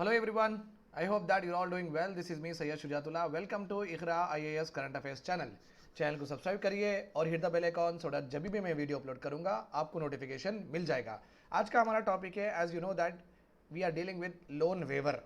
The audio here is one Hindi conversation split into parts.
Hello everyone, I hope that you're all doing well. This is me Sayyid Shujatullah. Welcome to Iqra IAS current affairs channel को सब्सक्राइब करिए और hit the bell icon so that जब भी मैं वीडियो अपलोड करूंगा आपको नोटिफिकेशन मिल जाएगा। आज का हमारा टॉपिक है, as you know that we are dealing with loan waiver.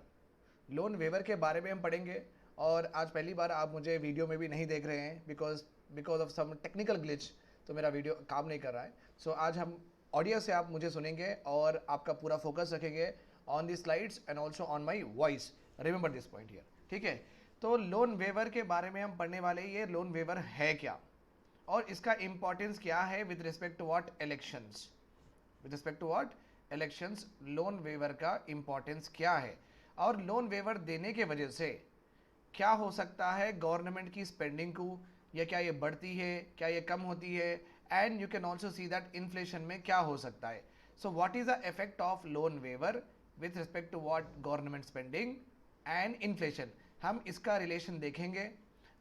Loan waiver के बारे में हम पढ़ेंगे और आज पहली बार आप मुझे वीडियो में भी नहीं देख रहे हैं because of some technical glitch, तो मेरा वीडियो काम नहीं कर रहा है। सो आज हम ऑडियो से आप मुझे सुनेंगे और आपका पूरा फोकस रखेंगे on the slides and also on my voice. Remember this point here, ठीक है। तो लोन वेवर के बारे में हम पढ़ने वाले, ये लोन वेवर है क्या और इसका इंपॉर्टेंस क्या है with respect to what elections. With respect to what elections loan waiver का इंपॉर्टेंस क्या है और लोन वेवर देने के वजह से क्या हो सकता है गवर्नमेंट की स्पेंडिंग को, या क्या ये बढ़ती है, क्या ये कम होती है, and you can also see that inflation में क्या हो सकता है। So what is the effect of loan waiver with respect to what government spending and inflation, हम इसका रिलेशन देखेंगे।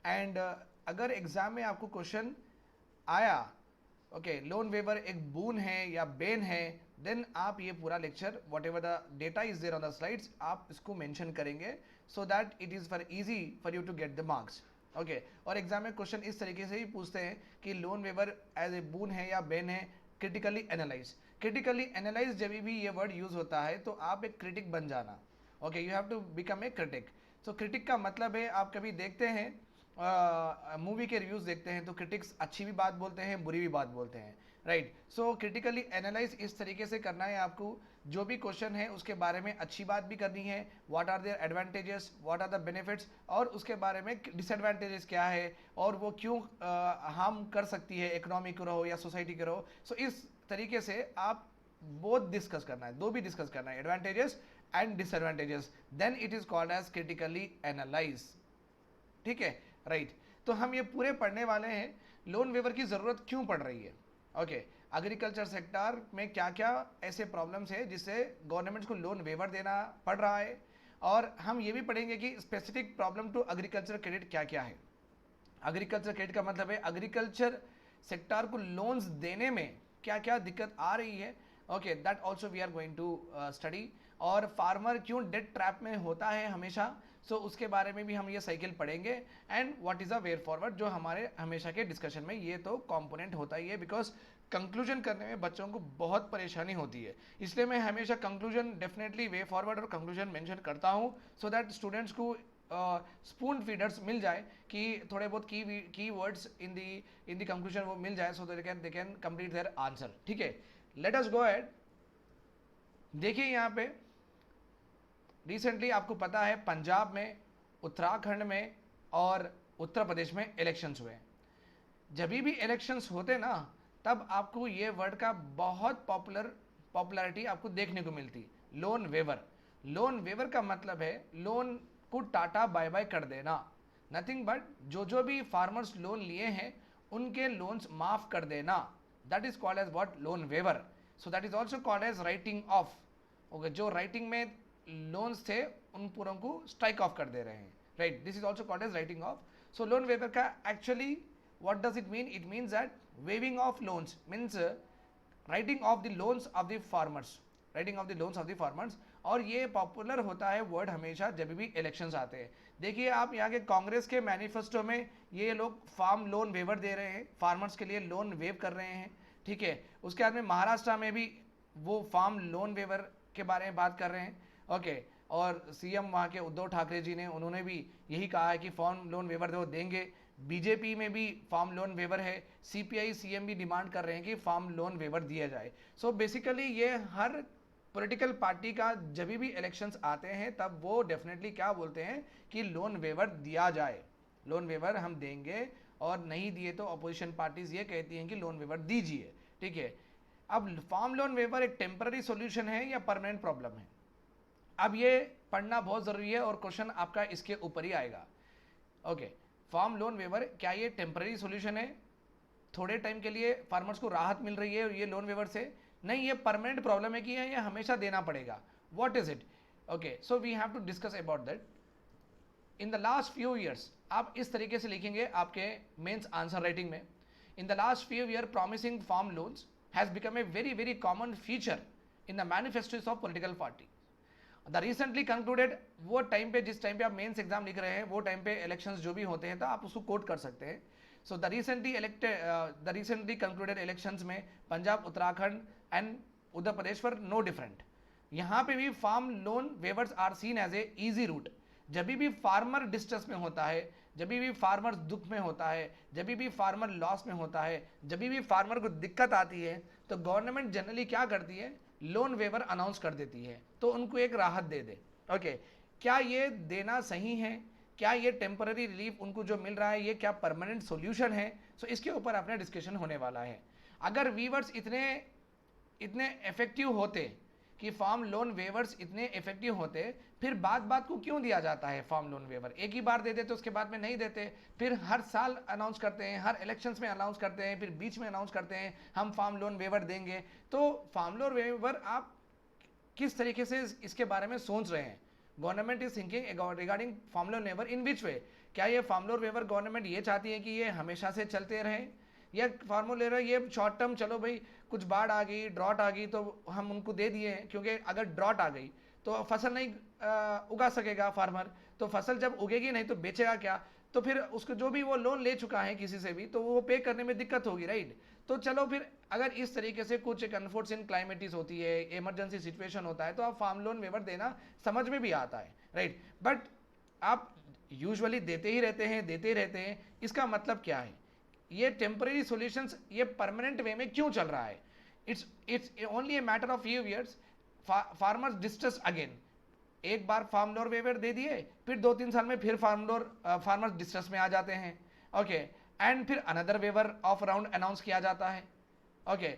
एंड अगर एग्जाम में आपको क्वेश्चन आया ओके लोन वेवर एक बून है या बेन है, देन आप ये पूरा lecture whatever the data is there on the slides आप इसको मेंशन करेंगे so that it is for easy for you to get the marks. Okay, और एग्जाम में क्वेश्चन इस तरीके से ही पूछते हैं कि loan waiver as a boon है या बेन है, क्रिटिकली एनालाइज। क्रिटिकली एनालाइज जब भी ये वर्ड यूज होता है तो आप एक क्रिटिक बन जाना। Okay, you have to become a critic. So critic का मतलब है, आप कभी देखते हैं मूवी के रिव्यूज देखते हैं तो क्रिटिक्स अच्छी भी बात बोलते हैं, बुरी भी बात बोलते हैं, राइट। सो क्रिटिकली एनालाइज इस तरीके से करना है आपको, जो भी क्वेश्चन है उसके बारे में अच्छी बात भी करनी है, what are their advantages, what are the benefits, और उसके बारे में डिसएडवांटेजेस क्या है और वो क्यों हार्म कर सकती है इकोनॉमी को रहो या सोसाइटी को रहो। सो इस तरीके से आप बोथ डिस्कस करना है, दो भी डिस्कस करना है, advantages and disadvantages, then it is called as critically analyse, ठीक है, राइट। तो हम ये पूरे पढ़ने वाले हैं लोन वेवर की ज़रूरत क्यों पड़ रही है। ओके, एग्रीकल्चर सेक्टर में क्या क्या ऐसे प्रॉब्लम्स है जिससे गवर्नमेंट को लोन वेवर देना पड़ रहा है, और हम ये भी पढ़ेंगे कि specific problem to agriculture credit क्या क्या है। एग्रीकल्चर क्रेडिट का मतलब है एग्रीकल्चर सेक्टर को लोन्स देने में क्या क्या दिक्कत आ रही है। Okay, that also we are going to study. और फार्मर क्यों डेट ट्रैप में होता है हमेशा, सो उसके बारे में भी हम ये साइकिल पढ़ेंगे। And what is a waiver forward, जो हमारे हमेशा के डिस्कशन में ये तो कंपोनेंट होता ही है, बिकॉज कंक्लूजन करने में बच्चों को बहुत परेशानी होती है, इसलिए मैं हमेशा कंक्लूजन डेफिनेटली वे फॉरवर्ड और कंक्लूजन मेंशन करता हूँ सो दैट स्टूडेंट्स को स्पून फीडर्स मिल जाए कि थोड़े बहुत की वर्ड्स इन दी कंक्लूजन वो मिल जाए, so they can complete their answer, ठीक है। Let us go ahead. देखिए यहाँ पे रिसेंटली आपको पता है पंजाब में, उत्तराखंड में और उत्तर प्रदेश में इलेक्शंस हुए। जब भी इलेक्शंस होते ना तब आपको ये वर्ड का बहुत पॉपुलैरिटी आपको देखने को मिलती, लोन वेवर। लोन वेवर का मतलब है लोन को टाटा बाय बाय कर देना, नथिंग बट जो भी फार्मर्स लोन लिए हैं उनके लोन्स माफ कर देना, that is called as what, loan waiver. So that is also called as writing off. Okay, जो राइटिंग में लोन्स थे उन पूरों को स्ट्राइक ऑफ कर दे रहे हैं, right, this is also called as writing off. So loan waiver का actually what does it mean? It means that waiving of loans means writing off the loans of the farmers, writing off the loans of the farmers। और ये पॉपुलर होता है वर्ड हमेशा जब भी इलेक्शंस आते हैं। देखिए आप यहाँ के कांग्रेस के मैनिफेस्टो में ये लोग फार्म लोन वेवर दे रहे हैं, फार्मर्स के लिए लोन वेव कर रहे हैं, ठीक है। उसके बाद में महाराष्ट्र में भी वो फार्म लोन वेवर के बारे में बात कर रहे हैं, ओके। और सीएम वहाँ के उद्धव ठाकरे जी ने, उन्होंने भी यही कहा है कि फार्म लोन वेवर वो देंगे। बीजेपी में भी फार्म लोन वेवर है, सीपीआई सीएम भी डिमांड कर रहे हैं कि फार्म लोन वेवर दिया जाए। सो बेसिकली ये हर पॉलिटिकल पार्टी का जब भी इलेक्शंस आते हैं तब वो डेफिनेटली क्या बोलते हैं कि लोन वेवर दिया जाए, लोन वेवर हम देंगे, और नहीं दिए तो अपोजिशन पार्टीज ये कहती हैं कि लोन वेवर दीजिए, ठीक है। अब फार्म लोन वेवर एक टेम्पररी सॉल्यूशन है या परमानेंट प्रॉब्लम है, अब ये पढ़ना बहुत ज़रूरी है और क्वेश्चन आपका इसके ऊपर ही आएगा। ओके, फार्म लोन वेवर क्या ये टेम्पररी सॉल्यूशन है, थोड़े टाइम के लिए फार्मर्स को राहत मिल रही है और ये लोन वेवर से, नहीं ये परमानेंट प्रॉब्लम है कि ये हमेशा देना पड़ेगा, what is it. Okay, so we have to discuss about that. In the last few years, आप इस तरीके से लिखेंगे आपके मेंस आंसर राइटिंग में, in the last few year promising farm loans has become a very very common feature in the manifestos of political party. The recently concluded, वो टाइम पे, जिस टाइम पे आप मेंस एग्जाम लिख रहे हैं वो टाइम पे इलेक्शंस जो भी होते हैं तो आप उसको कोट कर सकते हैं. So the recently concluded elections में पंजाब, उत्तराखंड एंड उत्तर प्रदेश पर नो डिफरेंट. यहाँ पे भी farm loan waivers are seen as a easy route. जब भी फार्मर डिस्ट्रेस में होता है, जब भी फार्मर दुख में होता है, जब भी फार्मर लॉस में होता है, जब भी फार्मर को दिक्कत आती है, तो गवर्नमेंट जनरली क्या करती है, लोन वेवर अनाउंस कर देती है, तो उनको एक राहत दे दे. ओके, क्या ये देना सही है? क्या ये टेम्पररी रिलीफ उनको जो मिल रहा है ये क्या परमानेंट सॉल्यूशन है? सो इसके ऊपर अपना डिस्कशन होने वाला है. अगर वीवर्स इतने इफेक्टिव होते कि फार्म लोन वेवर्स इतने इफेक्टिव होते, फिर बात को क्यों दिया जाता है फार्म लोन वेवर? एक ही बार दे देते, उसके बाद में नहीं देते, फिर हर साल अनाउंस करते हैं, हर इलेक्शंस में अनाउंस करते हैं, फिर बीच में अनाउंस करते हैं हम फार्म लोन वेवर देंगे. तो फार्म लोन वेवर आप किस तरीके से इसके बारे में सोच रहे हैं? Government is thinking regarding farm loan waiver in which way? क्या ये फार्म लोन वेवर गवर्नमेंट ये चाहती है कि ये हमेशा से चलते रहें, या फार्मर ले रहे हैं ये शॉर्ट टर्म, चलो भाई कुछ बाढ़ आ गई, ड्रॉट आ गई तो हम उनको दे दिए हैं, क्योंकि अगर ड्रॉट आ गई तो फसल नहीं उगा सकेगा फार्मर, तो फसल जब उगेगी नहीं तो बेचेगा क्या? तो फिर उसको जो भी वो लोन ले चुका है किसी से भी, तो वो पे करने में दिक्कत होगी, राइट? तो चलो फिर अगर इस तरीके से कुछ एक अनफोर्चुनेट क्लाइमेटिस होती है, इमरजेंसी सिचुएशन होता है, तो आप फार्म लोन वेवर देना समझ में भी आता है, राइट? बट आप यूजुअली देते ही रहते हैं, इसका मतलब क्या है? ये टेम्पररी सॉल्यूशंस ये परमानेंट वे में क्यों चल रहा है? It's only A matter of few years, farmers distress again. एक बार फार्म लोन वेवर दे दिए, फिर 2-3 साल में फिर फार्मर्स डिस्ट्रेस में आ जाते हैं. ओके, एंड फिर another waiver of round announce किया जाता है. ओके,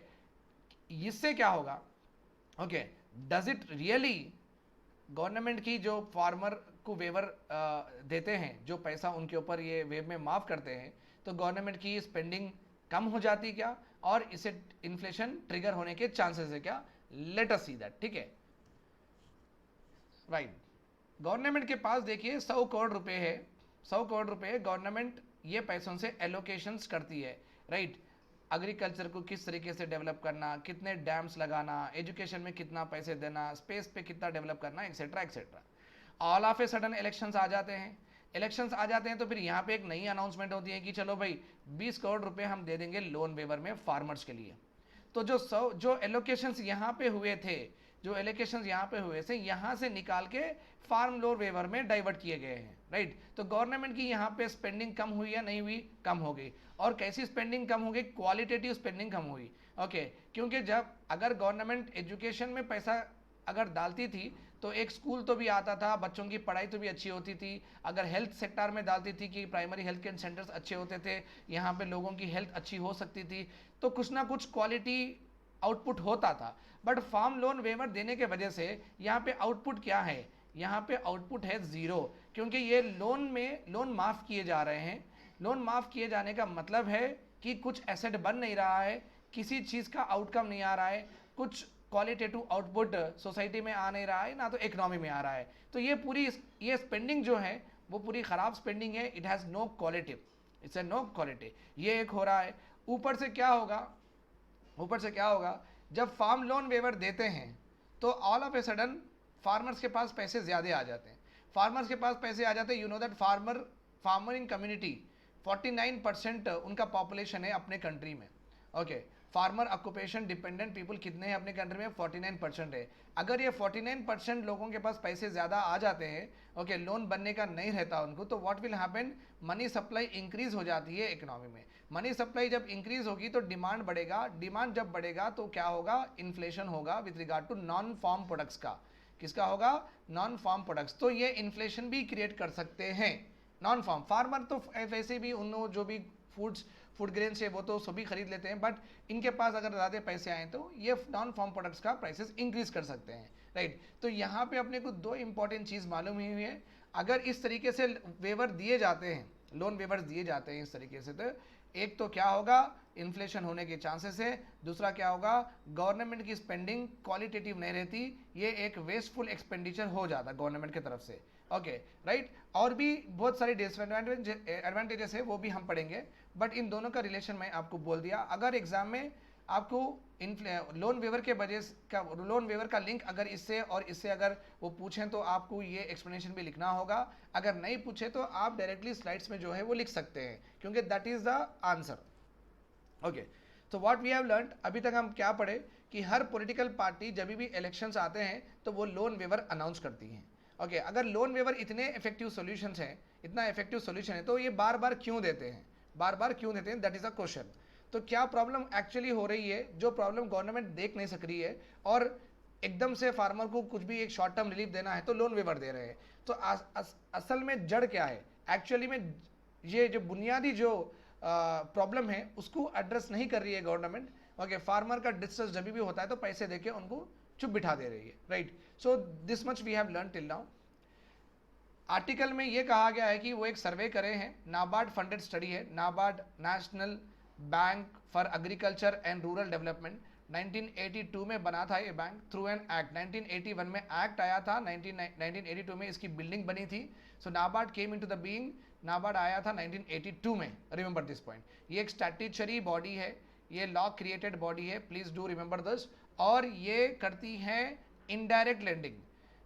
इससे क्या होगा? Okay, does it really government की जो फार्मर को वेवर देते हैं, जो पैसा उनके ऊपर ये वेव में माफ करते हैं, तो गवर्नमेंट की स्पेंडिंग कम हो जाती क्या, और इसे इन्फ्लेशन ट्रिगर होने के चांसेस है क्या? Let us see that. ठीक है, राइट. गवर्नमेंट के पास देखिए 100 करोड़ रुपए है, 100 करोड़ रुपए गवर्नमेंट ये पैसों से एलोकेशंस करती है, राइट? एग्रीकल्चर को किस तरीके से डेवलप करना, कितने डैम्स लगाना, एजुकेशन में कितना पैसे देना, स्पेस पे कितना डेवलप करना, etcetera etcetera. All of a sudden elections आ जाते हैं, तो फिर यहाँ पे एक नई अनाउंसमेंट होती है कि चलो भाई 20 करोड़ रुपए हम दे देंगे लोन वेवर में फार्मर्स के लिए. तो जो एलोकेशंस यहाँ पे हुए थे, यहाँ से निकाल के फार्म लोन वेवर में डाइवर्ट किए गए हैं, राइट? तो गवर्नमेंट की यहाँ पे स्पेंडिंग कम हुई या नहीं हुई? कम हो गई. और कैसी स्पेंडिंग कम हो गई? क्वालिटेटिव स्पेंडिंग कम हुई. ओके, क्योंकि जब अगर गवर्नमेंट एजुकेशन में पैसा अगर डालती थी तो एक स्कूल तो भी आता था, बच्चों की पढ़ाई तो भी अच्छी होती थी. अगर हेल्थ सेक्टर में डालती थी कि प्राइमरी हेल्थ केयर सेंटर्स अच्छे होते थे, यहाँ पे लोगों की हेल्थ अच्छी हो सकती थी, तो कुछ ना कुछ क्वालिटी आउटपुट होता था. बट फार्म लोन वेवर देने के वजह से यहाँ पे आउटपुट क्या है? यहाँ पे आउटपुट है जीरो, क्योंकि ये लोन माफ़ किए जा रहे हैं. लोन माफ़ किए जाने का मतलब है कि कुछ एसेट बन नहीं रहा है, किसी चीज़ का आउटकम नहीं आ रहा है, कुछ क्वालिटेटिव आउटपुट सोसाइटी में आ नहीं रहा है, ना तो इकोनॉमी में आ रहा है. तो ये स्पेंडिंग जो है वो पूरी ख़राब स्पेंडिंग है. It has no quality, it's a no quality. ये एक हो रहा है. ऊपर से क्या होगा? जब फार्म लोन वेवर देते हैं तो all of a sudden farmers के पास पैसे ज़्यादा आ जाते हैं. यू नो दैट फार्मरिंग कम्युनिटी 49% उनका पॉपुलेशन है अपने कंट्री में. Okay, farmer occupation dependent people कितने हैं अपने कंट्री में? 49% है. अगर ये 49% लोगों के पास पैसे ज़्यादा आ जाते हैं, ओके, लोन बनने का नहीं रहता उनको, तो what will happen? Money supply increase हो जाती है इकोनॉमी में. मनी सप्लाई जब इंक्रीज होगी तो डिमांड बढ़ेगा. डिमांड जब बढ़ेगा तो क्या होगा? इन्फ्लेशन होगा with regard to non farm products का. किसका होगा? Non farm products. तो ये इन्फ्लेशन भी क्रिएट कर सकते हैं. नॉन फार्म फार्मर तो वैसे भी उन जो भी फूड ग्रेन्स है वो तो सभी खरीद लेते हैं, बट इनके पास अगर ज़्यादा पैसे आए तो ये नॉन फार्म प्रोडक्ट्स का प्राइसेस इंक्रीज कर सकते हैं, राइट? तो यहाँ पे अपने को 2 इंपॉर्टेंट चीज़ मालूम हुई है. अगर इस तरीके से वेवर दिए जाते हैं, लोन वेवर्स दिए जाते हैं इस तरीके से, तो एक तो क्या होगा? इन्फ्लेशन होने के चांसेस है. दूसरा क्या होगा? गवर्नमेंट की स्पेंडिंग क्वालिटेटिव नहीं रहती, ये एक वेस्टफुल एक्सपेंडिचर हो जाता गवर्नमेंट की तरफ से. Okay, right? और भी बहुत सारी एडवांटेजेस है, वो भी हम पढ़ेंगे, बट इन दोनों का रिलेशन मैं आपको बोल दिया. अगर एग्जाम में आपको लोन वेवर के वजह का लोन वेवर का लिंक अगर इससे और इससे अगर वो पूछें तो आपको ये एक्सप्लेनेशन भी लिखना होगा, अगर नहीं पूछे तो आप डायरेक्टली स्लाइड्स में जो है वो लिख सकते हैं, क्योंकि that is the answer. Okay, तो व्हाट वी हैव लर्न, अभी तक हम क्या पढ़े कि हर पॉलिटिकल पार्टी जब भी इलेक्शंस आते हैं तो वो लोन वेवर अनाउंस करती हैं। ओके, अगर लोन वेवर इतने इफेक्टिव सॉल्यूशंस हैं, इतना इफेक्टिव सॉल्यूशन है, तो ये बार बार क्यों देते हैं, बार बार क्यों देते हैं, दैट इज अ क्वेश्चन। तो क्या प्रॉब्लम एक्चुअली हो रही है, जो प्रॉब्लम गवर्नमेंट देख नहीं सक रही है, और एकदम से फार्मर को कुछ भी एक शॉर्ट टर्म रिलीफ देना है तो लोन वेवर दे रहे हैं। तो असल में जड़ क्या है एक्चुअली में, ये जो बुनियादी जो प्रॉब्लम है उसको एड्रेस नहीं कर रही है गवर्नमेंट। ओके, फार्मर का डिस्ट्रेस जब भी होता है तो पैसे देके उनको चुप बिठा दे रही है, right. So this much we have learn till now. Article में ये कहा गया है कि वो एक सर्वे करे हैं, नाबार्ड फंडेड स्टडी है, NABARD national bank for agriculture and rural development, 1982 में बना था ये बैंक थ्रू एन एक्ट। 1981 में एक्ट आया था, 1982 में इसकी बिल्डिंग बनी थी। So NABARD came into the being, NABARD आया था 1982 में, रिमेंबर दिस पॉइंट। ये एक स्टैट्यूटरी बॉडी है, ये लॉ क्रिएटेड बॉडी है, प्लीज डू रिमेंबर दिस। और ये करती है इनडायरेक्ट लेंडिंग,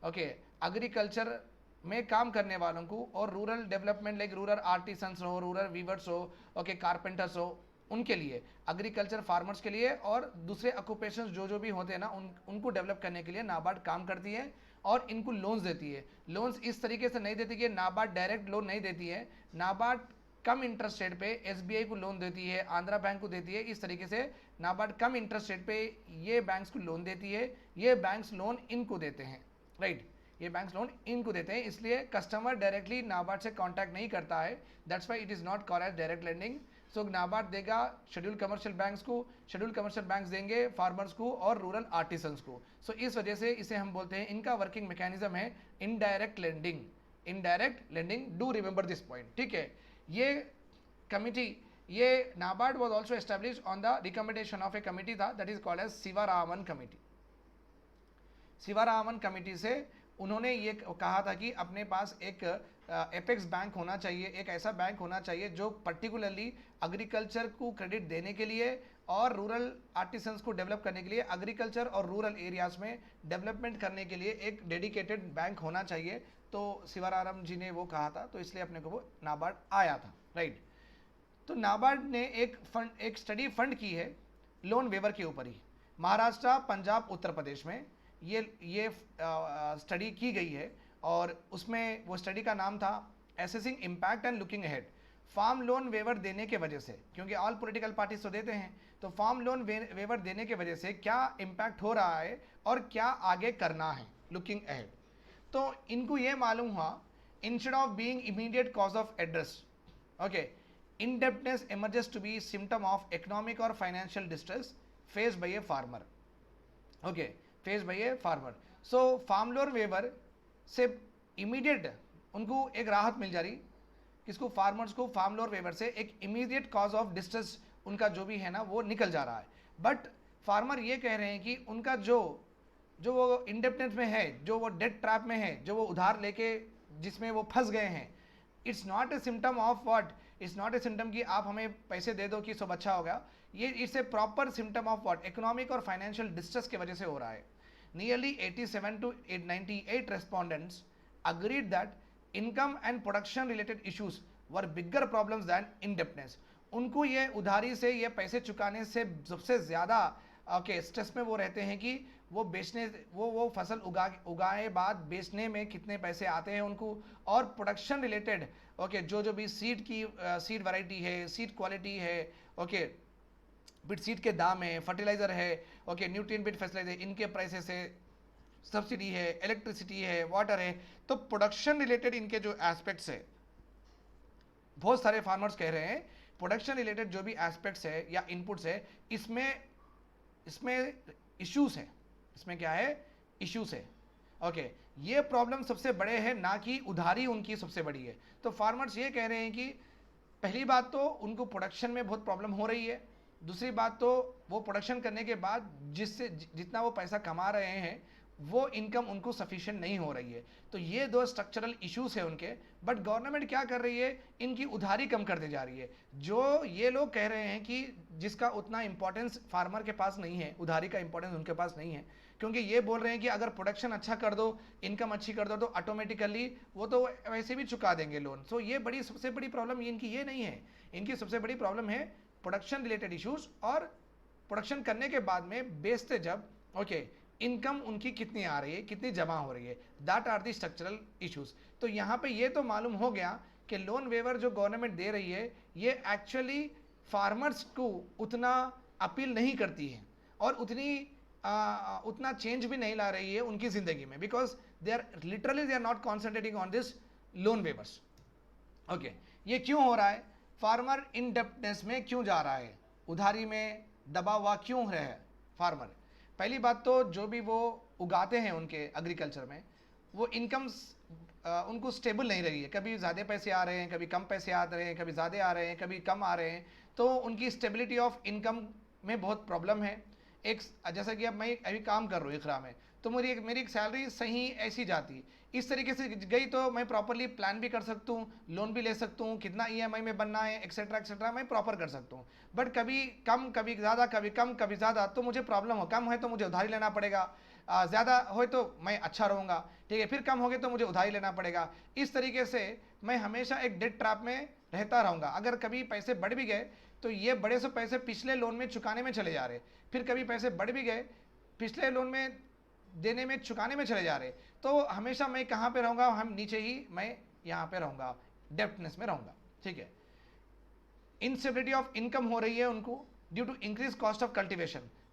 ओके, एग्रीकल्चर में काम करने वालों को और rural development, like rural artisans हो, रूरल वीवर्स हो, ओके, कारपेंटर्स हो, उनके लिए, एग्रीकल्चर फार्मर्स के लिए और दूसरे ऑक्यूपेशंस जो भी होते हैं ना उनको डेवलप करने के लिए नाबार्ड काम करती है और इनको लोन्स देती है। लोन्स इस तरीके से नहीं देती कि नाबार्ड डायरेक्ट लोन नहीं देती है, नाबार्ड कम इंटरेस्ट रेट पे एसबीआई को लोन देती है, आंध्रा बैंक को देती है, इस तरीके से नाबार्ड कम इंटरेस्ट रेट पे ये बैंक्स को लोन देती है, ये बैंक्स लोन इनको देते हैं, राइट, ये बैंक्स लोन इनको देते हैं। इसलिए कस्टमर डायरेक्टली नाबार्ड से कांटेक्ट नहीं करता है, that's why it is not called as direct lending. So NABARD देगा शेड्यूल कमर्शियल बैंक्स को, शेड्यूल कमर्शियल बैंक्स देंगे फार्मर्स को और रूरल आर्टिसंस को। सो इस वजह से इसे हम बोलते हैं, इनका वर्किंग मैकेनिज्म है indirect lending, indirect lending, do remember this point, ठीक है। ये कमिटी, ये NABARD was also established on the recommendation of a committee था, that is called as Sivaraman committee. Sivaraman committee से उन्होंने ये कहा था कि अपने पास एक एपेक्स बैंक होना चाहिए, एक ऐसा बैंक होना चाहिए जो पर्टिकुलरली एग्रीकल्चर को क्रेडिट देने के लिए और रूरल आर्टिसंस को डेवलप करने के लिए, एग्रीकल्चर और रूरल एरियाज में डेवलपमेंट करने के लिए एक डेडिकेटेड बैंक होना चाहिए। तो शिवाराम जी ने वो कहा था, तो इसलिए अपने को वो नाबार्ड आया था, राइट। तो नाबार्ड ने एक स्टडी फंड की है लोन वेवर के ऊपर ही, महाराष्ट्र, पंजाब, उत्तर प्रदेश में ये स्टडी की गई है, और उसमें वो स्टडी का नाम था assessing impact and looking ahead. Farm loan waiver देने के वजह से, क्योंकि ऑल पॉलिटिकल पार्टीज तो देते हैं, तो फार्म लोन वेवर देने के वजह से क्या इम्पैक्ट हो रहा है और क्या आगे करना है, लुकिंग अहेड। तो इनको ये मालूम हुआ, instead of being immediate cause of address, okay, indebtedness emerges to be symptom of economic or financial distress faced by a farmer, okay, faced by a farmer। so farm loan waiver से immediate उनको एक राहत मिल जा रही, किसको, फार्मर्स को, फार्म लोन वेवर से एक इमीडिएट कॉज ऑफ डिस्ट्रेस उनका जो भी है ना वो निकल जा रहा है। बट फार्मर ये कह रहे हैं कि उनका जो वो इंडेप्टनेस में है, जो वो डेट ट्रैप में है, जो वो उधार लेके जिसमें वो फंस गए हैं, it's not a symptom of what, it's not a symptom कि आप हमें पैसे दे दो कि सब अच्छा होगा, ये it's a proper symptom of what, economic और फाइनेंशियल डिस्ट्रेस की वजह से हो रहा है। Nearly 87 to 98 respondents agreed that income and production related issues were bigger problems than indebtedness। उनको ये उधारी से, ये पैसे चुकाने से सबसे ज़्यादा ओके स्ट्रेस में वो रहते हैं कि वो बेचने, वो फसल उगाए बाद बेचने में कितने पैसे आते हैं उनको, और प्रोडक्शन रिलेटेड ओके जो भी सीड की सीड वैरायटी है, सीड क्वालिटी है, ओके, बिट सीड के दाम है, फर्टिलाइजर है, ओके, न्यूट्रिएंट बिट फर्टिलाइजर, इनके प्राइसेस है, सब्सिडी है, इलेक्ट्रिसिटी है, वाटर है। तो प्रोडक्शन रिलेटेड इनके जो एस्पेक्ट्स है, बहुत सारे फार्मर्स कह रहे हैं प्रोडक्शन रिलेटेड जो भी एस्पेक्ट्स है या इनपुट्स है, इसमें इश्यूज है, इसमें क्या है, इश्यूज है, ओके। ये प्रॉब्लम सबसे बड़े है, ना कि उधारी उनकी सबसे बड़ी है। तो फार्मर्स ये कह रहे हैं कि पहली बात तो उनको प्रोडक्शन में बहुत प्रॉब्लम हो रही है, दूसरी बात तो वो प्रोडक्शन करने के बाद जितना वो पैसा कमा रहे हैं वो इनकम उनको सफिशिएंट नहीं हो रही है। तो ये दो स्ट्रक्चरल इश्यूज है उनके। बट गवर्नमेंट क्या कर रही है, इनकी उधारी कम करते जा रही है। जो ये लोग कह रहे हैं कि जिसका उतना इंपॉर्टेंस फार्मर के पास नहीं है, उधारी का इंपॉर्टेंस उनके पास नहीं है, क्योंकि ये बोल रहे हैं कि अगर प्रोडक्शन अच्छा कर दो, इनकम अच्छी कर दो, तो ऑटोमेटिकली वो तो वैसे भी चुका देंगे लोन। सो ये बड़ी सबसे बड़ी प्रॉब्लम इनकी ये नहीं है। इनकी सबसे बड़ी प्रॉब्लम है प्रोडक्शन रिलेटेड इश्यूज, और प्रोडक्शन करने के बाद में बेचते जब इनकम उनकी कितनी आ रही है, कितनी जमा हो रही है, that are the structural issues. तो यहाँ पे ये तो मालूम हो गया कि लोन वेवर जो गवर्नमेंट दे रही है ये एक्चुअली फार्मर्स को उतना अपील नहीं करती है, और उतना चेंज भी नहीं ला रही है उनकी ज़िंदगी में, because they are not concentrating on this loan waivers. ये क्यों हो रहा है? फार्मर इन डेप्टनेस में क्यों जा रहा है, उधारी में दबा हुआ क्यों है फार्मर? पहली बात तो जो भी वो उगाते हैं उनके एग्रीकल्चर में, वो इनकम्स उनको स्टेबल नहीं रही है। कभी ज़्यादा पैसे आ रहे हैं, कभी कम पैसे आ रहे हैं, कभी ज़्यादा आ रहे हैं, कभी कम आ रहे हैं। तो उनकी स्टेबिलिटी ऑफ इनकम में बहुत प्रॉब्लम है। एक जैसा कि अब मैं अभी काम कर रहा हूँ इकरा में, तो मेरी एक सैलरी सही ऐसी जाती, इस तरीके से गई तो मैं प्रॉपरली प्लान भी कर सकता हूँ, लोन भी ले सकता हूँ, कितना ईएमआई में बनना है, एक्सेट्रा मैं प्रॉपर कर सकता हूँ। बट कभी कम, कभी ज़्यादा, कभी कम, कभी ज़्यादा, तो मुझे प्रॉब्लम हो। कम है तो मुझे उधारी लेना पड़ेगा, ज़्यादा हो तो मैं अच्छा रहूँगा, ठीक है, फिर कम हो गए तो मुझे उधारी लेना पड़ेगा। इस तरीके से मैं हमेशा एक डेट ट्रैप में रहता रहूँगा। अगर कभी पैसे बढ़ भी गए तो ये बड़े से पैसे पिछले लोन में चुकाने में चले जा रहे, फिर कभी पैसे बढ़ भी गए पिछले लोन में देने में, चुकाने में चले जा रहे, तो हमेशा मैं कहाँ पे रहूँगा? हम नीचे ही, मैं यहाँ पे रहूँगा, डेप्टनेस में रहूँगा, ठीक है। इनस्टेबिलिटी ऑफ इनकम हो रही है उनको due to increase cost of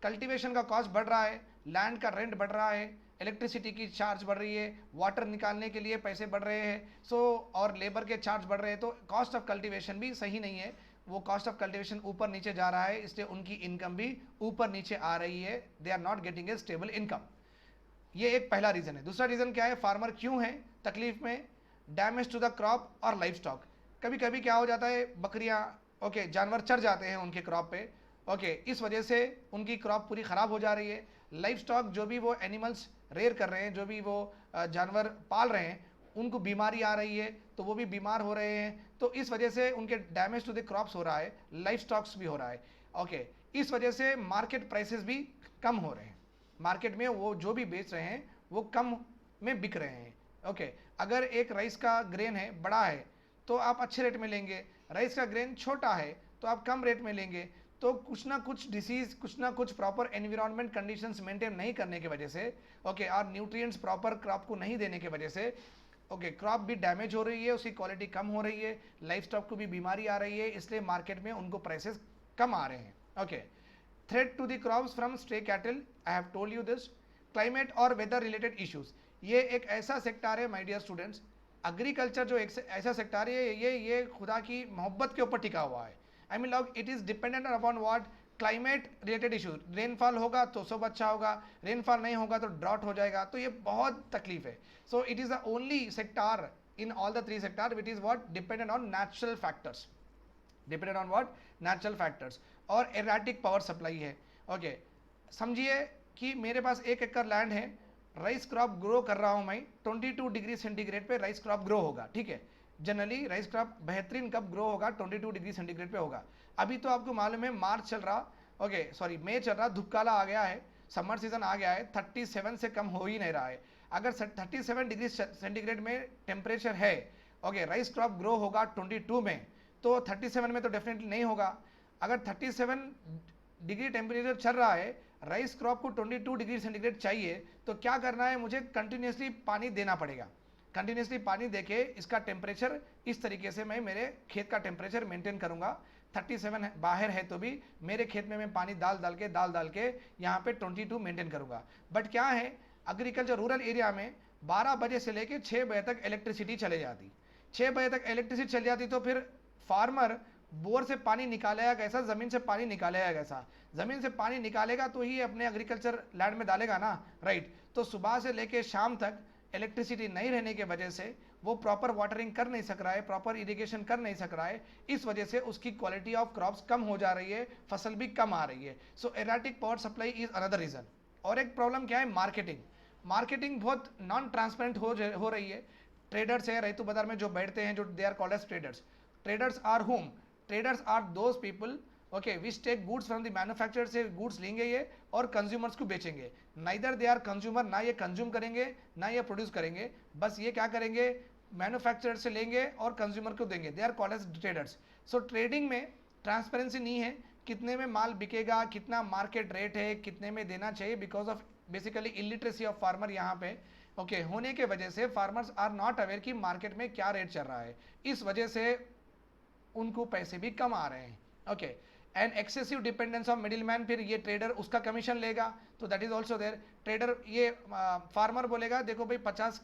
cultivation का कॉस्ट बढ़ रहा है, लैंड का रेंट बढ़ रहा है, इलेक्ट्रिसिटी की चार्ज बढ़ रही है, वाटर निकालने के लिए पैसे बढ़ रहे हैं, और लेबर के चार्ज बढ़ रहे हैं। तो कॉस्ट ऑफ कल्टीवेशन भी सही नहीं है, वो कॉस्ट ऑफ कल्टीवेशन ऊपर नीचे जा रहा है, इसलिए उनकी इनकम भी ऊपर नीचे आ रही है। They are not getting a stable income. ये एक पहला रीज़न है। दूसरा रीज़न क्या है, फार्मर क्यों है तकलीफ में? डैमेज टू द क्रॉप और लाइफ स्टॉक। कभी कभी क्या हो जाता है, बकरियाँ जानवर चढ़ जाते हैं उनके क्रॉप पे, इस वजह से उनकी क्रॉप पूरी ख़राब हो जा रही है। लाइफ स्टॉक जो भी वो एनिमल्स रेयर कर रहे हैं, जो भी वो जानवर पाल रहे हैं, उनको बीमारी आ रही है, तो वो भी बीमार हो रहे हैं। तो इस वजह से उनके डैमेज टू द क्रॉप्स हो रहा है, लाइफ स्टॉक्स भी हो रहा है। इस वजह से मार्केट प्राइसेस भी कम हो रहे हैं। मार्केट में वो जो भी बेच रहे हैं वो कम में बिक रहे हैं। अगर एक राइस का ग्रेन है, बड़ा है, तो आप अच्छे रेट में लेंगे। राइस का ग्रेन छोटा है तो आप कम रेट में लेंगे। तो कुछ ना कुछ डिसीज, कुछ ना कुछ प्रॉपर एनवायरनमेंट कंडीशंस मेंटेन नहीं करने की वजह से, और न्यूट्रिएंट्स प्रॉपर क्रॉप को नहीं देने की वजह से क्रॉप भी डैमेज हो रही है, उसकी क्वालिटी कम हो रही है, लाइफ स्टॉक को भी बीमारी आ रही है, इसलिए मार्केट में उनको प्राइसेस कम आ रहे हैं। Threat to the crops from stray cattle, I have told you this. Climate और वेदर रिलेटेड इश्यूज, ये एक ऐसा सेक्टर है माय डियर स्टूडेंट्स, एग्रीकल्चर जो एक ऐसा सेक्टर है, ये खुदा की मोहब्बत के ऊपर टिका हुआ है। I mean log it is dependent upon what? Climate related issue. Rainfall होगा तो सब अच्छा होगा, रेनफॉल नहीं होगा तो ड्रॉट हो जाएगा, तो ये बहुत तकलीफ है। So it is the only sector in all the three sector which is what? Dependent on natural factors, dependent on what? Natural factors. और एराटिक पावर सप्लाई है। समझिए कि मेरे पास 1 एकड़ लैंड है, राइस क्रॉप ग्रो कर रहा हूँ मैं, 22 डिग्री सेंटीग्रेड पे राइस क्रॉप ग्रो होगा, ठीक है। जनरली राइस क्रॉप बेहतरीन कब ग्रो होगा? 22 डिग्री सेंटीग्रेड पे होगा। अभी तो आपको मालूम है मार्च चल रहा, मई चल रहा, धूपकाला आ गया है, समर सीजन आ गया है, 37 से कम हो ही नहीं रहा है। अगर 37 डिग्री सेंटीग्रेड में टेम्परेचर है, राइस क्रॉप ग्रो होगा 22 में, तो 37 में तो डेफिनेटली नहीं होगा। अगर 37 डिग्री टेम्परेचर चल रहा है, राइस क्रॉप को 22 डिग्री सेंटीग्रेड चाहिए, तो क्या करना है? मुझे कंटिन्यूसली पानी देना पड़ेगा। कंटिन्यूसली पानी देके इसका टेम्परेचर इस तरीके से मैं मेरे खेत का टेम्परेचर मेंटेन करूंगा। 37 बाहर है तो भी मेरे खेत में मैं पानी डाल डाल के यहाँ पे 22 मेंटेन करूंगा। बट क्या है, एग्रीकल्चर रूरल एरिया में 12 बजे से लेके 6 बजे तक इलेक्ट्रिसिटी चले जाती। 6 बजे तक इलेक्ट्रिसिटी चल जाती तो फिर फार्मर बोर से पानी निकालेगा कैसा? ज़मीन से पानी निकालेगा कैसा? ज़मीन से पानी निकालेगा तो ही अपने एग्रीकल्चर लैंड में डालेगा ना, राइट। तो सुबह से लेके शाम तक इलेक्ट्रिसिटी नहीं रहने की वजह से वो प्रॉपर वाटरिंग कर नहीं सक रहा है, प्रॉपर इरिगेशन कर नहीं सक रहा है। इस वजह से उसकी क्वालिटी ऑफ क्रॉप्स कम हो जा रही है, फसल भी कम आ रही है। So erratic power supply is another reason. और एक प्रॉब्लम क्या है? मार्केटिंग। मार्केटिंग बहुत नॉन ट्रांसपेरेंट हो रही है। ट्रेडर्स है रैतु बाजार में जो बैठते हैं, जो they are called as traders. Traders are home, traders are those people okay which take goods from the manufacturer से गुड्स लेंगे ये और कंज्यूमर्स को बेचेंगे। नाइदर दे आर कंज्यूमर, ना ये कंज्यूम करेंगे ना ये प्रोड्यूस करेंगे, बस ये क्या करेंगे, मैन्युफैक्चरर से लेंगे और कंज्यूमर को देंगे। They are called as traders. So trading में ट्रांसपेरेंसी नहीं है, कितने में माल बिकेगा, कितना मार्केट रेट है, कितने में देना चाहिए, because of basically illiteracy of farmer यहाँ पे ओके होने के वजह से फार्मर्स आर नॉट अवेयर कि मार्केट में क्या रेट चल रहा है, इस वजह से उनको पैसे भी कम आ रहे हैं। Okay and excessive dependence of middle man, फिर ये ट्रेडर उसका कमीशन लेगा, तो that is also there. Trader ये फार्मर बोलेगा देखो भाई 50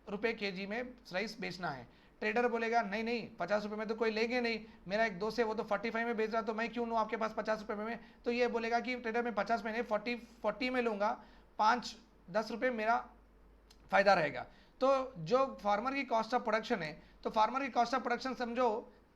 रुपये केजी में राइस बेचना है, ट्रेडर बोलेगा नहीं नहीं 50 रुपये में तो कोई लेंगे नहीं, मेरा एक दोस्त है वो तो 45 में बेच रहा, तो मैं क्यों लूँ आपके पास 50 रुपये में। तो ये बोलेगा कि ट्रेडर में 50 में नहीं 40 में लूँगा, 5-10 रुपये मेरा फायदा रहेगा। तो जो फार्मर की कॉस्ट ऑफ प्रोडक्शन है, तो फार्मर की कॉस्ट ऑफ प्रोडक्शन समझो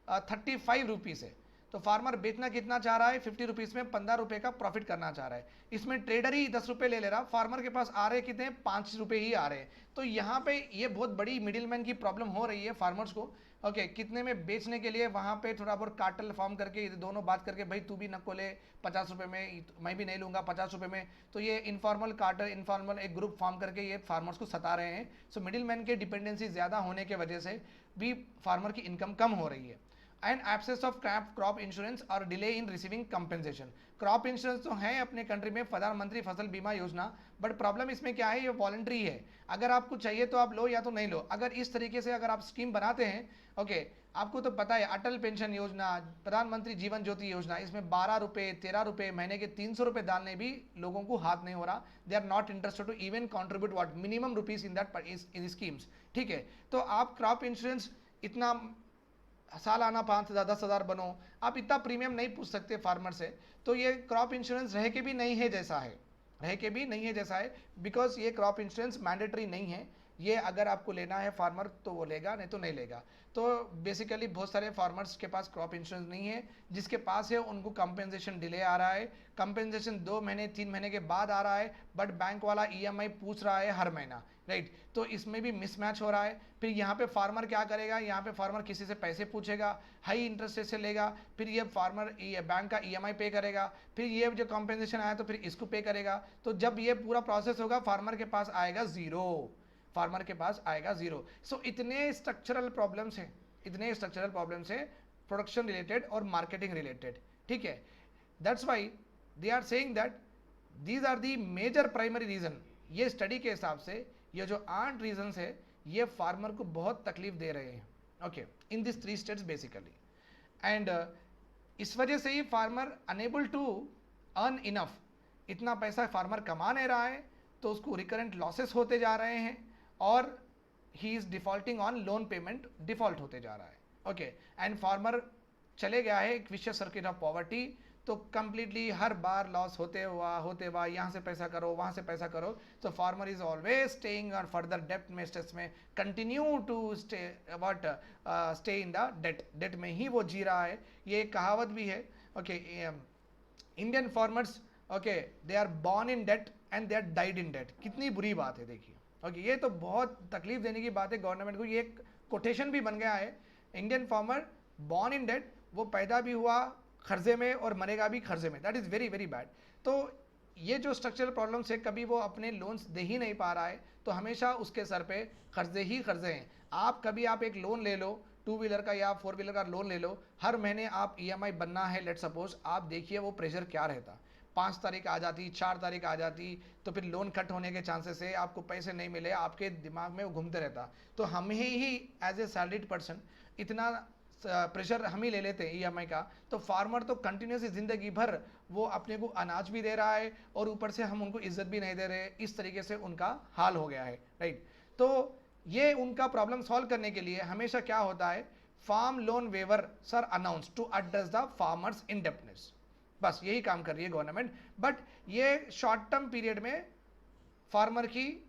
35 रुपीज़ है, तो फार्मर बेचना कितना चाह रहा है, 50 रुपीज़ में 15 रुपये का प्रॉफिट करना चाह रहा है। इसमें ट्रेडर ही 10 रुपये ले रहा, फार्मर के पास आ रहे कितने, 5 रुपये ही आ रहे हैं। तो यहाँ पे ये बहुत बड़ी मिडिलमैन की प्रॉब्लम हो रही है फार्मर्स को। ओके कितने में बेचने के लिए वहाँ पे थोड़ा बहुत कार्टेल फॉर्म करके दोनों बात करके भाई तू भी नको ले 50 रुपये में, मैं भी नहीं लूँगा 50 रुपये में, तो ये इनफॉर्मल कार्टेल, इनफॉर्मल एक ग्रुप फॉर्म करके ये फार्मर्स को सता रहे हैं। सो मिडिलमैन के डिपेंडेंसी ज़्यादा होने के वजह से भी फार्मर की इनकम कम हो रही है। And absence of crop insurance और delay in receiving compensation. Crop insurance तो है अपने कंट्री में प्रधानमंत्री फसल बीमा योजना, बट प्रॉब्लम इसमें क्या है, ये वॉलंटरी है, अगर आपको चाहिए तो आप लो या तो नहीं लो। अगर इस तरीके से अगर आप स्कीम बनाते हैं ओके आपको तो पता है अटल पेंशन योजना, प्रधानमंत्री जीवन ज्योति योजना, इसमें 12 रुपये 13 रुपये महीने के 300 रुपये डालने भी लोगों को हाथ नहीं हो रहा। They are not interested to even contribute what minimum rupees in that in schemes. ठीक है, तो आप क्रॉप इंश्योरेंस इतना सालाना 5,000 10,000 बनो, आप इतना प्रीमियम नहीं पूछ सकते फार्मर से। तो ये क्रॉप इंश्योरेंस रह के भी नहीं है जैसा है, रह के भी नहीं है जैसा है, बिकॉज ये क्रॉप इंश्योरेंस मैंडेटरी नहीं है। ये अगर आपको लेना है फार्मर तो वो लेगा, नहीं तो नहीं लेगा। तो बेसिकली बहुत सारे फार्मर्स के पास क्रॉप इंश्योरेंस नहीं है, जिसके पास है उनको कंपेंसेशन डिले आ रहा है, कंपेंसेशन 2 महीने 3 महीने के बाद आ रहा है, बट बैंक वाला ईएमआई पूछ रहा है हर महीना, राइट। तो इसमें भी मिसमैच हो रहा है। फिर यहाँ पे फार्मर क्या करेगा, यहाँ पे फार्मर किसी से पैसे पूछेगा, हाई इंटरेस्ट रेट से लेगा, फिर ये फार्मर ये बैंक का ईएमआई पे करेगा, फिर ये जो कंपेंसेशन आया तो फिर इसको पे करेगा। तो जब ये पूरा प्रोसेस होगा फार्मर के पास आएगा जीरो, फार्मर के पास आएगा जीरो। सो इतने स्ट्रक्चरल प्रॉब्लम्स हैं, इतने स्ट्रक्चरल प्रॉब्लम्स हैं प्रोडक्शन रिलेटेड और मार्केटिंग रिलेटेड। ठीक है, that's why they are saying that these are the major primary reason. ये स्टडी के हिसाब से ये जो 8 रीजन्स है ये फार्मर को बहुत तकलीफ दे रहे हैं okay in this 3 states basically. And इस वजह से ही farmer unable to earn enough, इतना पैसा फार्मर कमा नहीं रहा है, तो उसको रिकरेंट लॉसेस होते जा रहे हैं और he is defaulting on loan payment, default होते जा रहा है ओके। एंड फार्मर चले गया है एक विशियस सर्किट ऑफ पॉवर्टी, तो कंप्लीटली हर बार लॉस होते हुआ यहाँ से पैसा करो वहाँ से पैसा करो, तो farmer is always staying on further डेप्ट में, स्ट्रेस में, continue to stay in the debt में ही वो जी रहा है। ये एक कहावत भी है okay, Indian farmers okay they are born in debt and they are died in debt. कितनी बुरी बात है देखिए ओके, ये तो बहुत तकलीफ देने की बात है गवर्नमेंट को। ये एक कोटेशन भी बन गया है, Indian farmer born in debt, वो पैदा भी हुआ खर्जे में और मरेगा भी खर्जे में, that is very very bad. तो ये जो स्ट्रक्चरल प्रॉब्लम्स है, कभी वो अपने लोन्स दे ही नहीं पा रहा है, तो हमेशा उसके सर पे कर्जे ही कर्जे हैं। आप एक लोन ले लो, 2 व्हीलर का या 4 व्हीलर का लोन ले लो, हर महीने आप ईएमआई बनना है लेट सपोज, आप देखिए वो प्रेशर क्या रहता। 5 तारीख आ जाती, 4 तारीख आ जाती, तो फिर लोन कट होने के चांसेस है, आपको पैसे नहीं मिले, आपके दिमाग में वो घूमते रहता। तो हम ही एज ए सैलरीड पर्सन इतना प्रेशर हम ही ले लेते हैं ईएमआई का, तो फार्मर तो कंटिन्यूसली ज़िंदगी भर वो अपने को अनाज भी दे रहा है और ऊपर से हम उनको इज्जत भी नहीं दे रहे, इस तरीके से उनका हाल हो गया है, राइट। तो ये उनका प्रॉब्लम सॉल्व करने के लिए हमेशा क्या होता है, farm loan waiver sir announce to address the farmers indebtedness, बस यही काम कर रही है गवर्नमेंट। बट ये शॉर्ट टर्म पीरियड में फार्मर की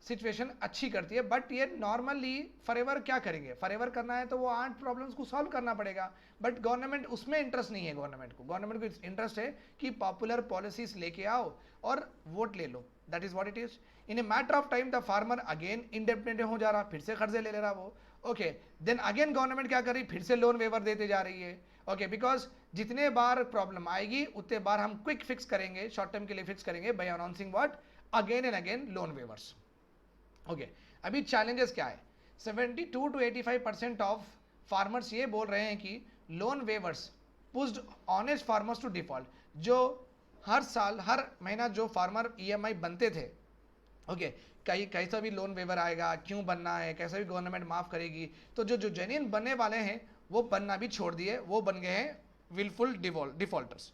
सिचुएशन अच्छी करती है, बट ये नॉर्मली फॉरएवर क्या करेंगे, फॉरएवर करना है तो वो 8 प्रॉब्लम्स को सॉल्व करना पड़ेगा। बट गवर्नमेंट उसमें इंटरेस्ट नहीं है, गवर्नमेंट को इंटरेस्ट है कि पॉपुलर पॉलिसीज लेके आओ और वोट ले लो, that is what it is. In a matter of time the farmer again indebted हो जा रहा, फिर से कर्जे ले ले रहा वो। ओके, देन अगेन गवर्नमेंट क्या कर रही, फिर से लोन वेवर देते जा रही है। ओके, बिकॉज जितने बार प्रॉब्लम आएगी उतने बार हम क्विक फिक्स करेंगे, शॉर्ट टर्म के लिए फिक्स करेंगे by announcing what, again and again loan waivers. Okay, अभी चैलेंजेस क्या है, 72 to 85% ऑफ फार्मर्स ये बोल रहे हैं कि loan waivers pushed honest farmers to default. जो हर साल हर महीना जो फार्मर ईएमआई बनते थे, ओके, कहीं कैसा भी लोन वेवर आएगा, क्यों बनना है, कैसा भी गवर्नमेंट माफ करेगी, तो जो जो जेन्युइन बनने वाले हैं वो बनना भी छोड़ दिए, वो बन गए हैं विलफुल डिफॉल्टर्स,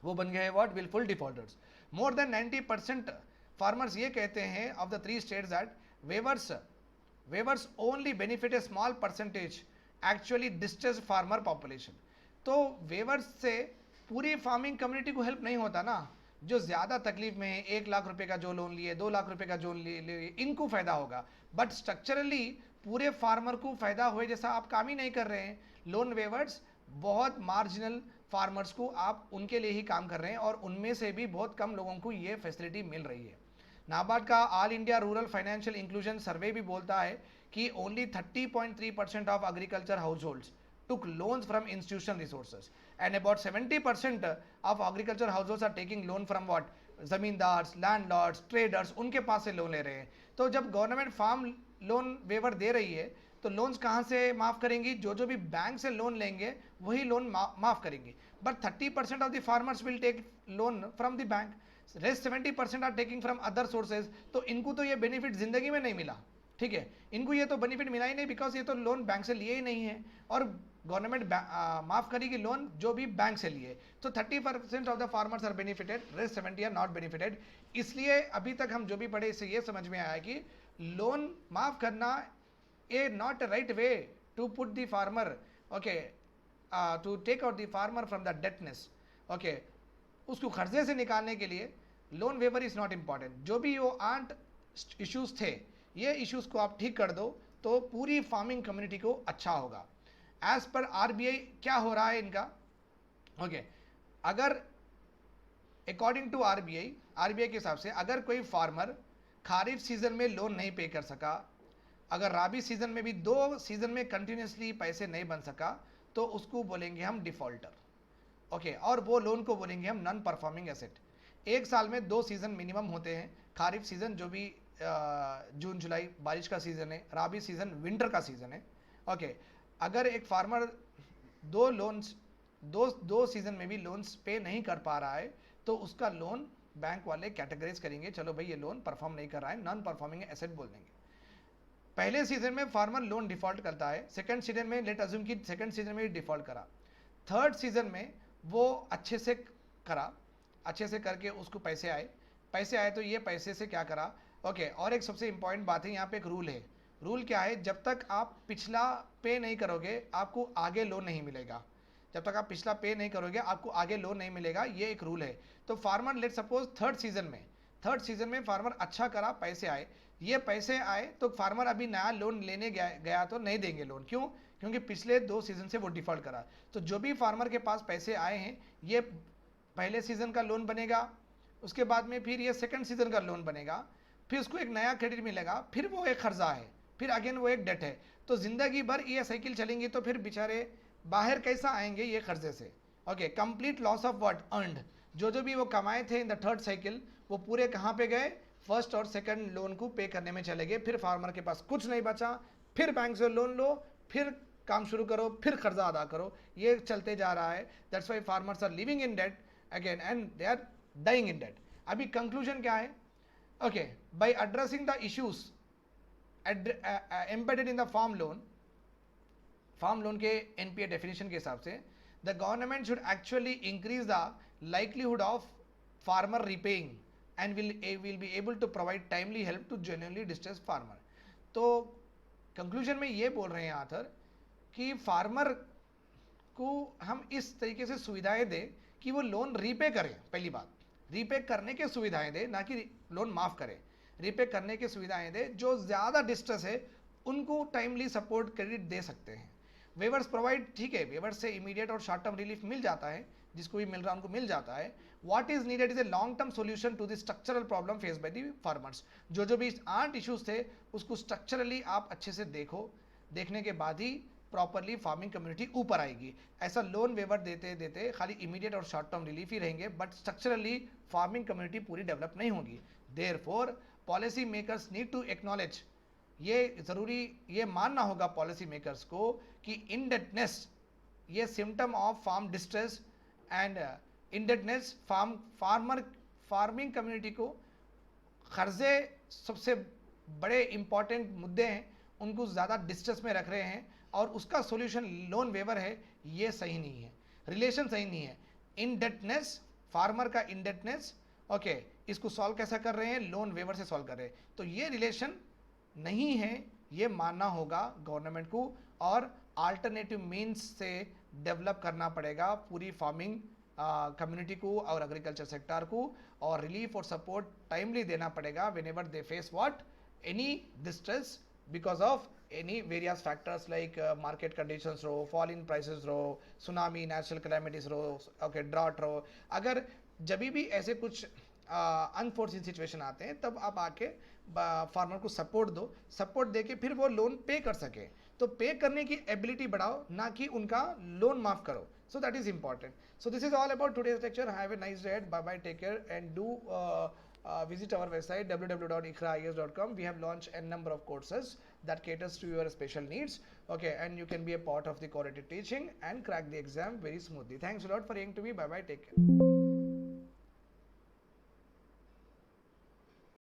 वो बन गए हैं what, wilful defaulters. More than 90% farmers ये कहते हैं of the 3 states that waivers only benefit a small percentage actually distressed farmer population. तो वेवर्स से पूरी फार्मिंग कम्युनिटी को हेल्प नहीं होता ना, जो ज़्यादा तकलीफ में है, 1 लाख रुपए का जो लोन लिए, 2 लाख रुपए का जो लिए, इनको फ़ायदा होगा, बट स्ट्रक्चरली पूरे फार्मर को फ़ायदा हुए जैसा आप काम ही नहीं कर रहे हैं। लोन वेवर्स बहुत मार्जिनल फार्मर्स को आप उनके लिए ही काम कर रहे हैं, और उनमें से भी बहुत कम लोगों को ये फैसिलिटी मिल रही है। नाबार्ड का all India rural financial inclusion survey भी बोलता है कि only 30.3% of agriculture household took loans from institutional resources and about 70% of agriculture households are taking loan from what, zamindars, landlords, traders, उनके पास से लोन ले रहे हैं। तो जब गवर्नमेंट फार्म लोन वेवर दे रही है तो लोन्स कहाँ से माफ़ करेंगी, जो जो भी बैंक से लोन लेंगे वही लोन माफ़ करेंगी, but 30% of the farmers will take loan from the bank, rest 70% are taking from other sources. तो इनको तो ये बेनिफिट जिंदगी में नहीं मिला, ठीक है, इनको ये तो बेनिफिट मिला ही नहीं, बिकॉज ये तो लोन बैंक से लिए ही नहीं है, और गवर्नमेंट माफ करेगी लोन जो भी बैंक से लिए। तो 30% of the farmers are benefited, rest 70 are not benefited. इसलिए अभी तक हम जो भी पढ़े इससे ये समझ में आया कि लोन माफ करना a not a right way to put the farmer, okay, to take out the farmer from the debtness. Okay, उसको कर्जे से निकालने के लिए loan waiver is not important. जो भी वो आंट इश्यूज थे, ये इश्यूज को आप ठीक कर दो तो पूरी फार्मिंग कम्युनिटी को अच्छा होगा। एज पर आरबीआई क्या हो रहा है इनका, ओके, अगर अकॉर्डिंग टू आरबीआई के हिसाब से अगर कोई फार्मर खारिफ सीजन में लोन नहीं पे कर सका, अगर राबी सीजन में भी 2 सीजन में कंटिन्यूसली पैसे नहीं बन सका, तो उसको बोलेंगे हम डिफॉल्टर, ओके, और वो लोन को बोलेंगे हम नॉन परफॉर्मिंग एसेट। 1 साल में 2 सीजन मिनिमम होते हैं, खारिफ सीजन जो भी जून जुलाई बारिश का सीजन है, राबी सीजन विंटर का सीजन है। ओके, अगर एक फार्मर दो सीजन में भी लोन्स पे नहीं कर पा रहा है तो उसका लोन बैंक वाले कैटेगराइज करेंगे, चलो भाई ये लोन परफॉर्म नहीं कर रहा है, नॉन परफॉर्मिंग एसेट बोल देंगे। पहले सीजन में फार्मर लोन डिफॉल्ट करता है, सेकंड सीजन में लेट अज्यूम कि सेकंड सीजन में डिफॉल्ट करा, थर्ड सीजन में वो अच्छे से करा, अच्छे से करके उसको पैसे आए तो ये पैसे से क्या करा, ओके। और एक सबसे इंपॉर्टेंट बात है, यहाँ पे एक रूल है। रूल क्या है, जब तक आप पिछला पे नहीं करोगे आपको आगे लोन नहीं मिलेगा, जब तक आप पिछला पे नहीं करोगे आपको आगे लोन नहीं मिलेगा, ये एक रूल है। तो farmer let suppose third season में फार्मर अच्छा करा, पैसे आए, ये पैसे आए तो फार्मर अभी नया लोन लेने गया तो नहीं देंगे लोन, क्यों? क्योंकि पिछले 2 सीजन से वो डिफॉल्ट करा। तो जो भी फार्मर के पास पैसे आए हैं ये पहले सीजन का लोन बनेगा, उसके बाद में फिर ये सेकंड सीजन का लोन बनेगा, फिर उसको एक नया क्रेडिट मिलेगा, फिर वो एक कर्जा है, फिर अगेन वो एक डेट है। तो जिंदगी भर ये साइकिल चलेंगी तो फिर बेचारे बाहर कैसा आएंगे ये कर्जे से। Okay, complete loss of what earned, जो भी वो कमाए थे इन द थर्ड साइकिल वो पूरे कहाँ पे गए, फर्स्ट और सेकंड लोन को पे करने में चले गए। फिर फार्मर के पास कुछ नहीं बचा, फिर बैंक से लोन लो, फिर काम शुरू करो, फिर कर्जा अदा करो, ये चलते जा रहा है। That's why farmers are living in debt again and they are dying in debt. अभी कंक्लूजन क्या है? Okay, by addressing the issues embedded in the farm loan के NPA definition के हिसाब से the government should actually increase the likelihood of farmer repaying and will be able to provide timely help to genuinely distressed farmer। तो कंक्लूजन में ये बोल रहे हैं आथर कि फार्मर को हम इस तरीके से सुविधाएं दें कि वो लोन रीपे करें। पहली बात, रीपे करने के सुविधाएं दें, ना कि लोन माफ़ करें। रीपे करने की सुविधाएं दे, जो ज़्यादा डिस्ट्रेस है उनको टाइमली सपोर्ट क्रेडिट दे सकते हैं। वेवर्स प्रोवाइड, ठीक है, वेवर्स से इमीडिएट और शॉर्ट टर्म रिलीफ मिल जाता है, जिसको भी मिल रहा है उनको मिल जाता है. What is needed is a long term solution to the structural problem faced by the farmers. जो भी आर्ट इश्यूज थे उसको स्ट्रक्चरली आप अच्छे से देखो, देखने के बाद ही प्रॉपरली फार्मिंग कम्युनिटी ऊपर आएगी. ऐसा लोन वेवर देते देते खाली इमीडिएट और शॉर्ट टर्म रिलीफ ही रहेंगे, बट स्ट्रक्चरली फार्मिंग कम्युनिटी पूरी डेवलप नहीं होगी. Therefore policy makers need to acknowledge, ये ज़रूरी ये मानना होगा पॉलिसी मेकर्स को कि इंडेटनेस ये symptom of farm distress and indebtedness farming community को कर्जे सबसे बड़े इंपॉर्टेंट मुद्दे हैं, उनको ज़्यादा डिस्ट्रेस में रख रहे हैं और उसका सॉल्यूशन लोन वेवर है. ये सही नहीं है, रिलेशन सही नहीं है. इंडेटनेस, फार्मर का इंडेटनेस, ओके, इसको सॉल्व कैसा कर रहे हैं, लोन वेवर से सॉल्व कर रहे हैं. तो ये रिलेशन नहीं है, ये मानना होगा गवर्नमेंट को और अल्टरनेटिव मीन्स से डेवलप करना पड़ेगा पूरी फार्मिंग कम्युनिटी को और एग्रीकल्चर सेक्टर को, और रिलीफ और सपोर्ट टाइमली देना पड़ेगा when ever they face what any distress because of any various factors like market conditions रहो, fall in prices रहो, सुनामी, नेचुरल कैलेमिटीज रहो, ओके, ड्रॉट रहो. अगर जब भी ऐसे कुछ अनफोर्सिन सिचुएशन आते हैं तब आप आके फार्मर को सपोर्ट दो, सपोर्ट दे के फिर वो लोन पे कर सके. तो पे करने की एबिलिटी बढ़ाओ, ना कि उनका लोन माफ करो. So that is important. So this is all about today's lecture. Have a nice day. Bye bye. Take care and do visit our website www.ikhraIAS.com. We have launched a number of courses that caters to your special needs. Okay, and you can be a part of the quality teaching and crack the exam very smoothly. Thanks a lot for hearing to me. Bye bye. Take care.